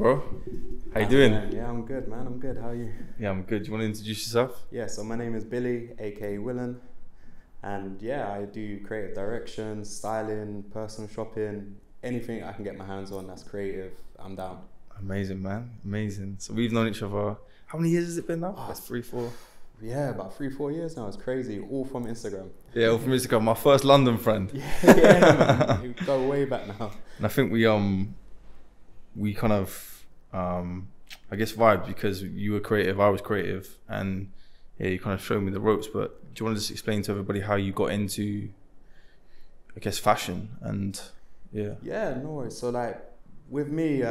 bro. How you doing? Man. Yeah, I'm good, man. I'm good. How are you? Yeah, I'm good. Do you want to introduce yourself? Yeah, so my name is Billy, aka Willen, and yeah, I do creative direction, styling, personal shopping, anything I can get my hands on that's creative, I'm down. Amazing, man. Amazing. So we've known each other. How many years has it been now? That's 3, 4. Yeah, about 3-4 years now. It's crazy. All from Instagram. Yeah, all from Instagram. My first London friend. Yeah, man. We go way back now. And I think we kind of I guess vibed because you were creative, I was creative, and yeah, you kind of showed me the ropes. But do you want to just explain to everybody how you got into, I guess, fashion and yeah? Yeah, no worries. So like with me,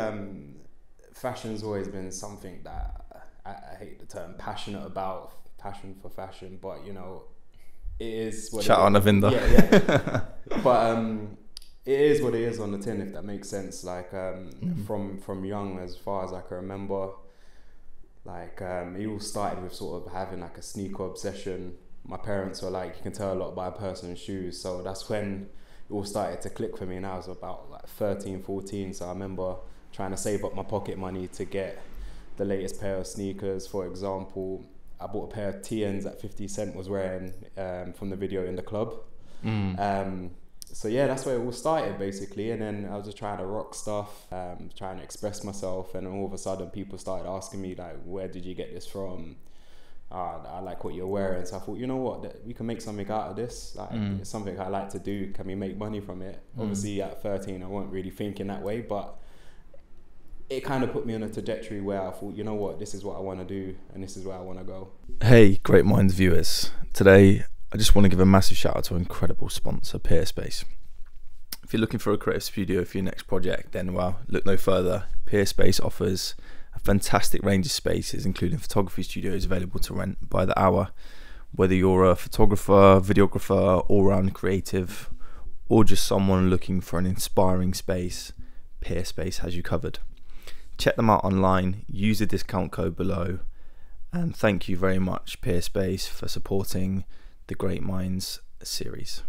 fashion's always been something that I hate the term passionate about, passion for fashion, but you know, it is what Shout out Navinda. Yeah. But it is what it is on the tin, if that makes sense. Like from young, as far as I can remember, like it all started with sort of having like a sneaker obsession. My parents were like, you can tell a lot by a person's shoes, so that's when it all started to click for me. And I was about like 13, 14, so I remember trying to save up my pocket money to get the latest pair of sneakers. For example, I bought a pair of TNs that 50 Cent was wearing from the video In the Club. So yeah, that's where it all started basically. And then I was just trying to rock stuff, trying to express myself. And then all of a sudden people started asking me like, where did you get this from? I like what you're wearing. So I thought, you know what, we can make something out of this. Like, it's something I like to do. Can we make money from it? Obviously at 13, I wasn't really thinking that way, but it kind of put me on a trajectory where I thought, you know what, this is what I want to do and this is where I want to go. Hey, Great Minds viewers. Today, I just want to give a massive shout out to our incredible sponsor, Pieri. If you're looking for a creative studio for your next project, then well, look no further. Pieri offers a fantastic range of spaces, including photography studios available to rent by the hour. Whether you're a photographer, videographer, all-round creative, or just someone looking for an inspiring space, Pieri has you covered. Check them out online, use the discount code below, and thank you very much, Pieri, for supporting the Great Minds series.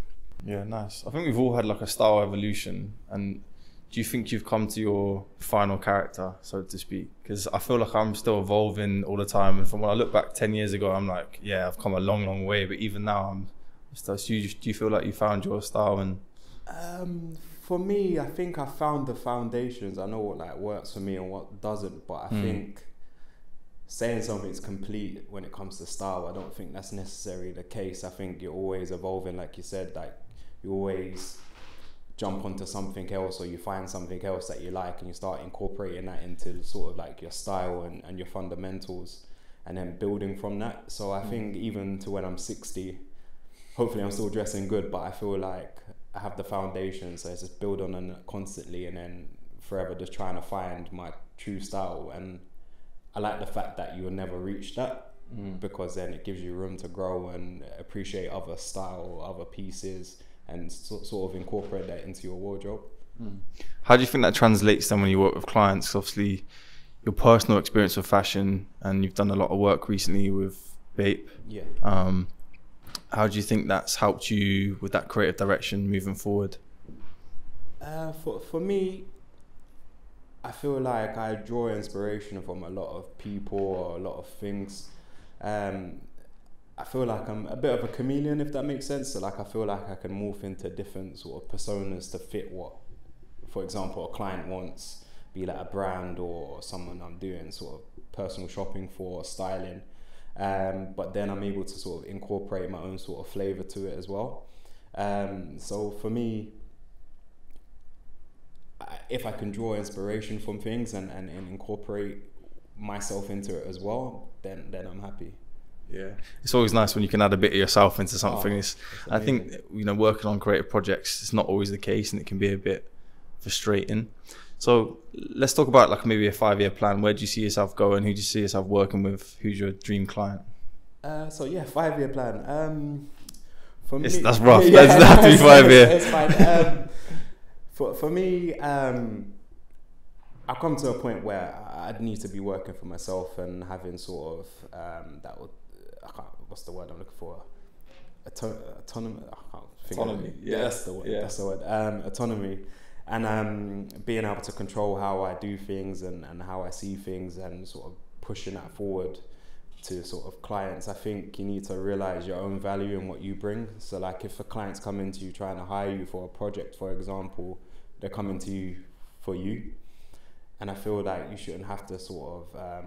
Yeah, nice. I think we've all had like a style evolution, and do you think you've come to your final character, so to speak? Because I feel like I'm still evolving all the time, and from when I look back 10 years ago, I'm like, yeah, I've come a long, long way, but even now I'm still. Do you feel like you found your style? And for me, I think I found the foundations. I know what like works for me and what doesn't, but I think saying something's complete when it comes to style, I don't think that's necessarily the case. I think you're always evolving, like you said, like you always jump onto something else, or you find something else that you like and you start incorporating that into sort of like your style and your fundamentals, and then building from that. So I think even to when I'm 60, hopefully I'm still dressing good, but I feel like I have the foundation, so it's just build on it constantly, and then forever just trying to find my true style. And I like the fact that you'll never reach that, because then it gives you room to grow and appreciate other style, other pieces, and sort of incorporate that into your wardrobe. How do you think that translates then when you work with clients? 'Cause obviously your personal experience with fashion, and you've done a lot of work recently with Bape. Yeah. How do you think that's helped you with that creative direction moving forward? For me, I feel like I draw inspiration from a lot of people or a lot of things. I feel like I'm a bit of a chameleon, if that makes sense. So like I feel like I can morph into different sort of personas to fit what, for example, a client wants, be like a brand or someone I'm doing sort of personal shopping for, styling. But then I'm able to sort of incorporate my own sort of flavor to it as well. So for me, if I can draw inspiration from things and incorporate myself into it as well, then I'm happy. Yeah, it's always nice when you can add a bit of yourself into something. I think, you know, working on creative projects, it's not always the case, and it can be a bit frustrating. So let's talk about like maybe a 5-year plan. Where do you see yourself going? Who do you see yourself working with? Who's your dream client? So yeah, 5-year plan. For me, that's rough. Yeah, That's have to be 5 year. It's fine. For me, I've come to a point where I'd need to be working for myself and having sort of that would, what's the word I'm looking for? Autonomy. I can't think. Autonomy. Yeah, that's the word. Yeah. That's the word. Autonomy. and being able to control how I do things and how I see things, and sort of pushing that forward to sort of clients. I think you need to realize your own value and what you bring. So like if a client's coming to you trying to hire you for a project, for example, they're coming to you for you. And I feel like you shouldn't have to sort of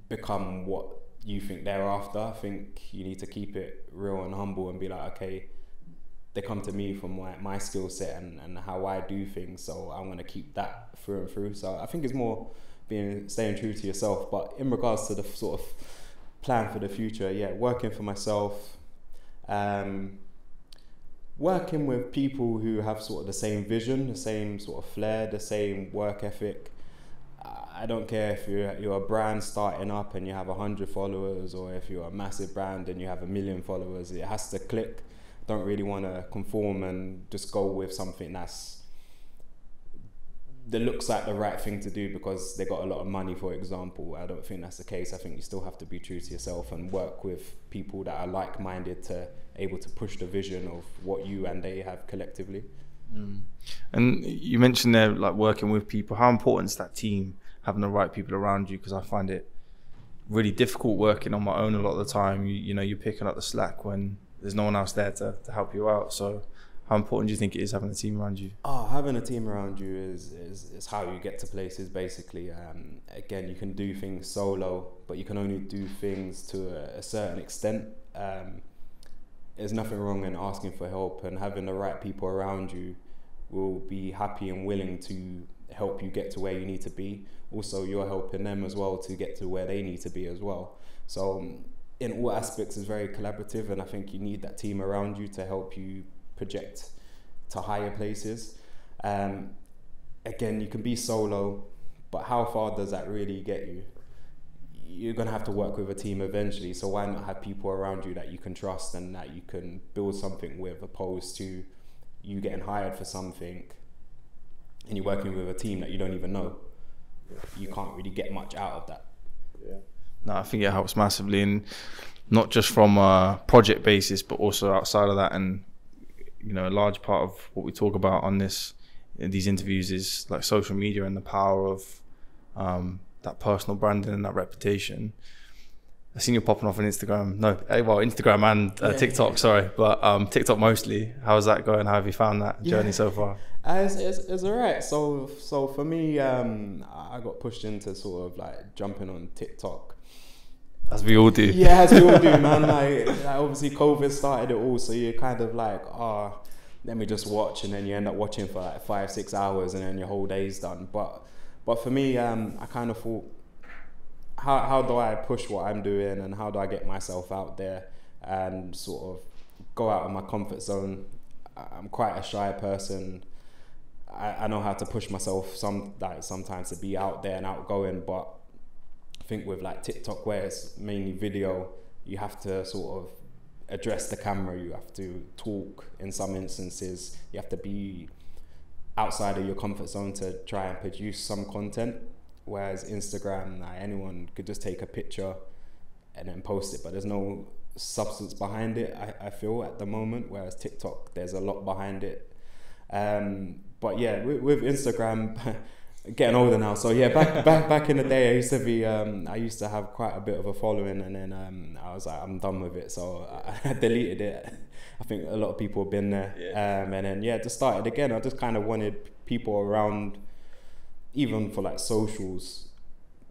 become what you think they're after. I think you need to keep it real and humble and be like, okay, they come to me for my skill set and how I do things, so I'm going to keep that through and through. So I think it's more staying true to yourself. But in regards to the sort of plan for the future, yeah, working for myself, working with people who have sort of the same vision, the same sort of flair, the same work ethic. I don't care if you're a brand starting up and you have 100 followers, or if you're a massive brand and you have 1 million followers. It has to click. Don't really want to conform and just go with something that looks like the right thing to do because they got a lot of money, for example. I don't think that's the case. I think you still have to be true to yourself and work with people that are like-minded, to able to push the vision of what you and they have collectively. And you mentioned there, like, working with people. How important is that team, having the right people around you? Because I find it really difficult working on my own a lot of the time. You know, you're picking up the slack when there's no one else there to help you out. So how important do you think it is having a team around you? Having a team around you is how you get to places, basically. Again, you can do things solo, but you can only do things to a certain extent. There's nothing wrong in asking for help, and having the right people around you will be happy and willing to help you get to where you need to be. Also, you're helping them as well to get to where they need to be as well. So in all aspects, it's very collaborative, and I think you need that team around you to help you project to higher places. Again, you can be solo, but how far does that really get you? You're going to have to work with a team eventually, so why not have people around you that you can trust and that you can build something with, opposed to you getting hired for something and you're working with a team that you don't even know. You can't really get much out of that. Yeah. No, I think it helps massively, and not just from a project basis, but also outside of that. And you know, a large part of what we talk about on these interviews is like social media and the power of that personal branding and that reputation. I've seen you popping off on Instagram. Instagram and TikTok, sorry, but TikTok mostly. How's that going? How have you found that journey so far? It's all right. So for me, I got pushed into sort of like jumping on TikTok. As we all do. Yeah, as we all do, man. Like obviously COVID started it all, so you're kind of like, let me just watch, and then you end up watching for like 5-6 hours, and then your whole day's done. But for me, I kind of thought, how do I push what I'm doing, and how do I get myself out there and sort of go out of my comfort zone? I'm quite a shy person. I know how to push myself sometimes to be out there and outgoing, but I think with like TikTok, where it's mainly video, you have to sort of address the camera, you have to talk in some instances, you have to be outside of your comfort zone to try and produce some content. Whereas Instagram, like, anyone could just take a picture and then post it, but there's no substance behind it, I feel, at the moment. Whereas TikTok, there's a lot behind it. But yeah, with Instagram, getting older now, so yeah, back in the day, I used to have quite a bit of a following, and then I was like, I'm done with it, so I deleted it. I think a lot of people have been there. And then just started again. I just kind of wanted people around, even for like socials,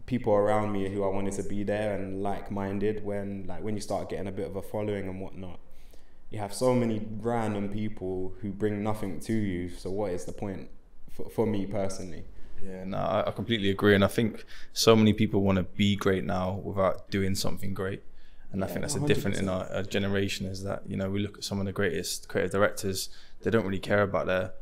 people around me who I wanted to be there and like-minded. When you start getting a bit of a following and whatnot, you have so many random people who bring nothing to you, so what is the point for me personally? Yeah, no, I completely agree, and I think so many people want to be great now without doing something great, and I think that's 100%. A different in our generation, is that, you know, we look at some of the greatest creative directors, they don't really care about their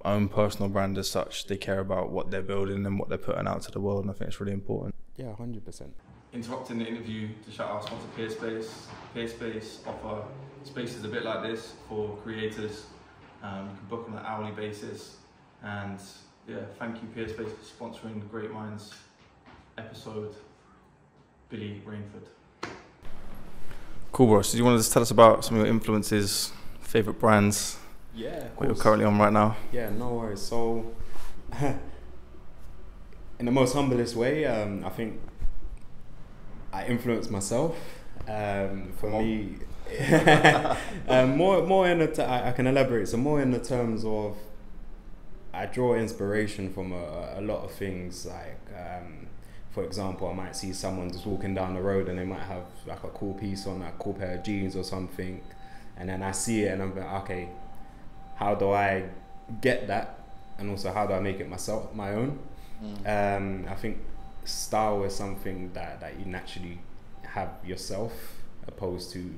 own personal brand as such. They care about what they're building and what they're putting out to the world, and I think it's really important. Yeah, 100%. Interrupting the interview to shout out sponsor Pieri. Pieri offer spaces a bit like this for creators. You can book on an hourly basis, and thank you Pieri for sponsoring the Great Minds episode, Billy Rainford. Cool, bro. So do you want to just tell us about some of your influences, favourite brands? Yeah, what you're currently on right now? Yeah, no worries. So, in the most humblest way, I think I influence myself. For me, more in the I can elaborate. So more in the terms of I draw inspiration from a lot of things. Like, for example, I might see someone just walking down the road and they might have like a cool piece on, like a cool pair of jeans or something, and then I see it and I'm like, okay, how do I get that, and also how do I make it myself, my own? I think style is something that you naturally have yourself, opposed to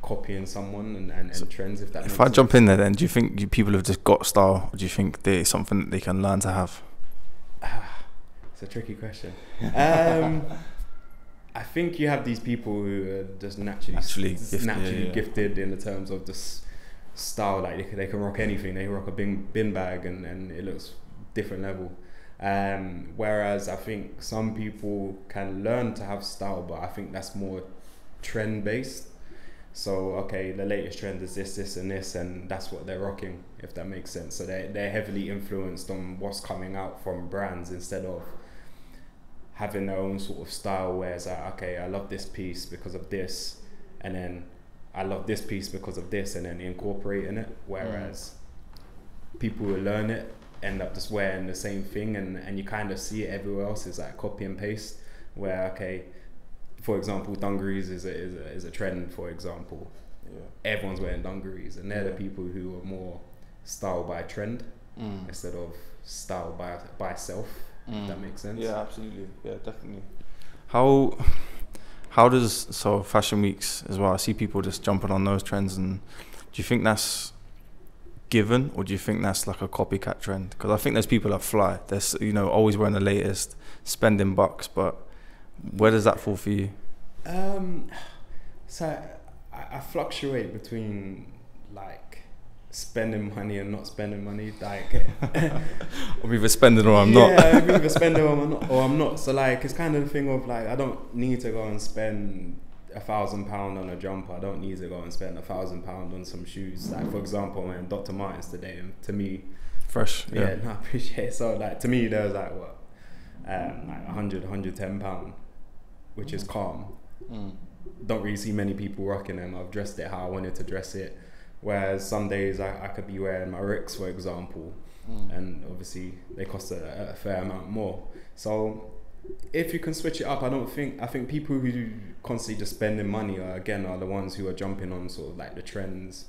copying someone and trends. If If I jump in there, then do you think people have just got style, or do you think there's something that they can learn to have? It's a tricky question. I think you have these people who are just naturally gifted in the terms of this style. Like they can rock anything. They rock a bin bag and it looks different level. Whereas I think some people can learn to have style, but I think that's more trend based. So okay, the latest trend is this and this, and that's what they're rocking, if that makes sense. So they're heavily influenced on what's coming out from brands, instead of having their own sort of style where it's like, okay, I love this piece because of this, and then I love this piece because of this, and then incorporating it. Whereas people who learn it end up just wearing the same thing, and you kind of see it everywhere else. It's like copy and paste, where okay, for example, dungarees is a trend, for example. Everyone's wearing dungarees, and they're the people who are more style by trend instead of style by self. If that makes sense. Yeah, absolutely. Yeah, definitely. How does, so fashion weeks as well, I see people just jumping on those trends, and do you think that's given, or do you think that's like a copycat trend? Because I think there's people that fly, they're always wearing the latest, spending bucks, but where does that fall for you? So I fluctuate between like spending money and not spending money. Like I'm either spending or I'm not. Yeah, I'm either spending or I'm not. So like it's kind of the thing of like, I don't need to go and spend £1,000 on a jumper. I don't need to go and spend £1,000 on some shoes. Like for example, I went Dr. Martens today, and to me, fresh. Yeah, no, I appreciate it. So like to me, there was like what, like £110, which is calm. Don't really see many people rocking them. I've dressed it how I wanted to dress it. Whereas some days I could be wearing my Ricks, for example, and obviously they cost a fair amount more. So if you can switch it up, I think people who constantly just spending money are the ones who are jumping on sort of like the trends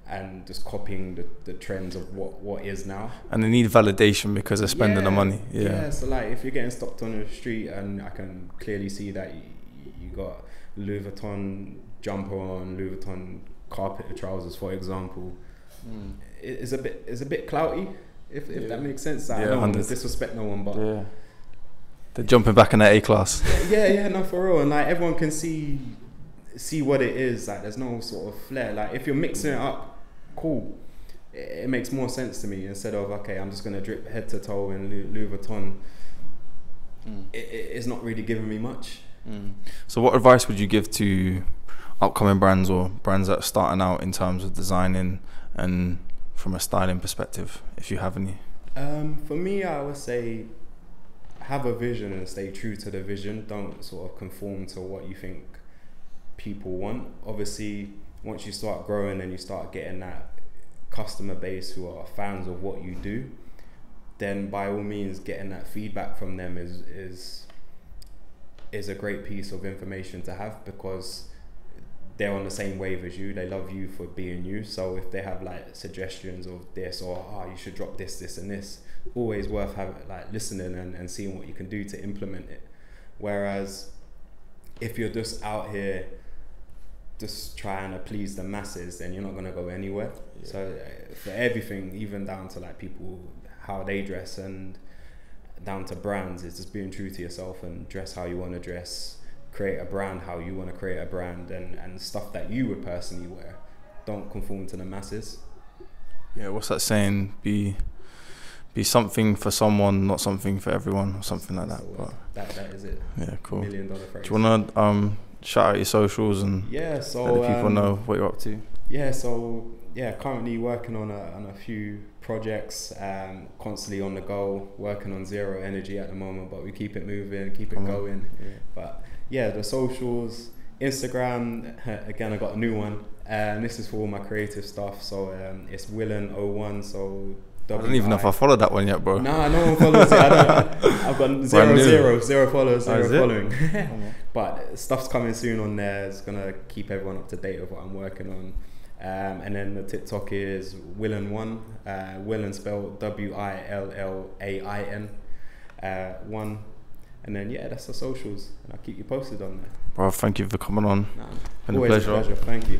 and just copying the trends of what is now. And they need validation because they're spending the money. Yeah, so like if you're getting stopped on the street and I can clearly see that you got Louis Vuitton jumper on, Louis Vuitton carpet trousers, for example, it's a bit clouty, if that makes sense. Like, I don't want to disrespect no one, but they're jumping back in their A class. No, for real. And like everyone can see what it is. Like there's no sort of flair. Like if you're mixing it up, cool. It makes more sense to me, instead of okay, I'm just gonna drip head to toe in Louis Vuitton. It's not really giving me much. So what advice would you give to upcoming brands or brands that are starting out in terms of designing and from a styling perspective, if you have any? For me, I would say have a vision and stay true to the vision. Don't sort of conform to what you think people want. Obviously, once you start growing and you start getting that customer base who are fans of what you do, then by all means getting that feedback from them is a great piece of information to have, because they're on the same wave as you. They love you for being you. So if they have like suggestions of this, or you should drop this and this, always worth listening and seeing what you can do to implement it. Whereas if you're just out here just trying to please the masses, then you're not gonna go anywhere. So for everything, even down to like people, how they dress, and down to brands, is just being true to yourself and dress how you want to dress. Create a brand how you want to create a brand, and stuff that you would personally wear. Don't conform to the masses. Yeah, what's that saying? Be something for someone, not something for everyone, or something like that. But that is it. Yeah, cool. $1 million phrase. Do you want to shout out your socials and let the people know what you're up to? Yeah, so yeah, currently working on a few projects, constantly on the go, working on zero energy at the moment, but we keep it moving, keep it going. Yeah. But yeah, the socials, Instagram, again, I got a new one, and this is for all my creative stuff. So it's Willen01. So I don't even know if I followed that one yet, bro. Nah, no one follows it. I've got zero followers, zero following. But stuff's coming soon on there. It's gonna keep everyone up to date with what I'm working on. And then the TikTok is Willen1, Willen spelled WILLAIN 1. And then yeah, that's the socials, and I'll keep you posted on that. Bro, thank you for coming on. Nah, Been a always pleasure. Thank you.